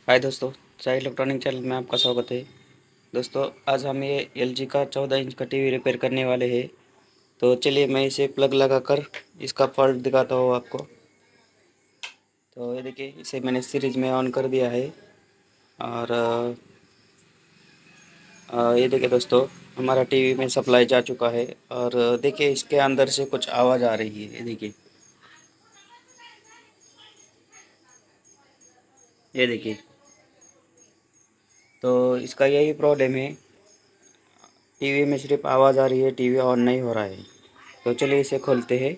हाय दोस्तों, Sai electronic channel में आपका स्वागत है। दोस्तों, आज हम ये एलजी का 14 इंच का टीवी रिपेयर करने वाले हैं। तो चलिए मैं इसे प्लग लगाकर इसका फॉल्ट दिखाता हूँ आपको। तो ये देखिए, इसे मैंने सीरीज में ऑन कर दिया है। और ये देखिए दोस्तों, हमारा टीवी में सप्लाई जा चुका है। और देखिए, इसके अंदर से कुछ आवाज़ आ रही है। ये देखिए, ये देखिए। तो इसका यही प्रॉब्लम है, टीवी में सिर्फ आवाज़ आ रही है, टीवी ऑन नहीं हो रहा है। तो चलिए इसे खोलते हैं।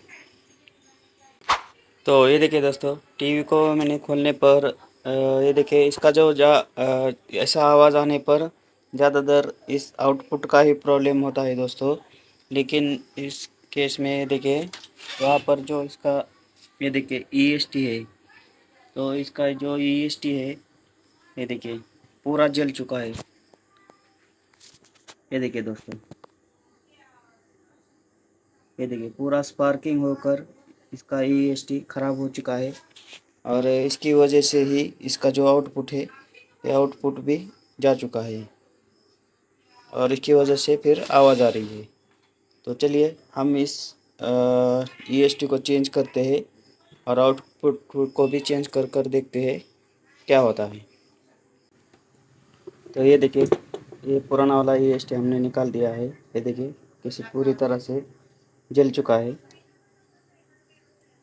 तो ये देखिए दोस्तों, टीवी को मैंने खोलने पर ये देखिए, इसका जो ऐसा आवाज़ आने पर ज़्यादातर इस आउटपुट का ही प्रॉब्लम होता है दोस्तों। लेकिन इस केस में ये देखिए, वहाँ पर जो इसका ये देखिए ईएसटी है। तो इसका जो ईएसटी है, ये देखिए पूरा जल चुका है। ये देखिए दोस्तों, ये देखिए पूरा स्पार्किंग होकर इसका ईएसटी ख़राब हो चुका है। और इसकी वजह से ही इसका जो आउटपुट है, ये आउटपुट भी जा चुका है। और इसकी वजह से फिर आवाज़ आ रही है। तो चलिए हम इस ईएसटी को चेंज करते हैं और आउटपुट को भी चेंज कर कर देखते हैं क्या होता है। तो ये देखिए, ये पुराना वाला ईएसटी हमने निकाल दिया है। ये देखिए कैसे पूरी तरह से जल चुका है।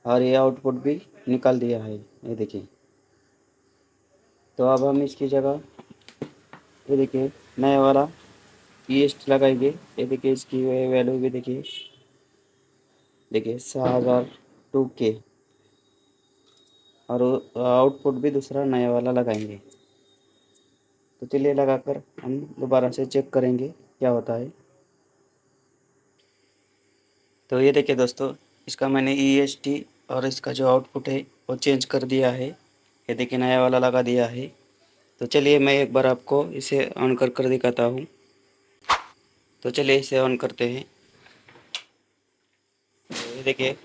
और ये आउटपुट भी निकाल दिया है। ये देखिए। तो अब हम इसकी जगह ये देखिए नया वाला ईएसटी लगाएंगे। ये देखिए, इसकी वैल्यू भी देखिए, 6002 के। और आउटपुट भी दूसरा नया वाला लगाएंगे। तो चलिए लगाकर हम दोबारा से चेक करेंगे क्या होता है। तो ये देखिए दोस्तों, इसका मैंने ईएसटी और इसका जो आउटपुट है वो चेंज कर दिया है। ये देखिए नया वाला लगा दिया है। तो चलिए मैं एक बार आपको इसे ऑन कर कर दिखाता हूँ। तो चलिए इसे ऑन करते हैं। तो ये देखिए,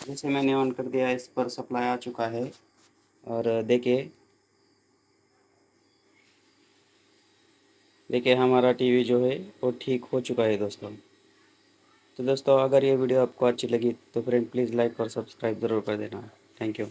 जैसे मैंने ऑन कर दिया, इस पर सप्लाई आ चुका है। और देखिए हमारा टीवी जो है वो ठीक हो चुका है दोस्तों। तो दोस्तों, अगर ये वीडियो आपको अच्छी लगी तो फ्रेंड प्लीज़ लाइक और सब्सक्राइब ज़रूर कर देना। Thank you.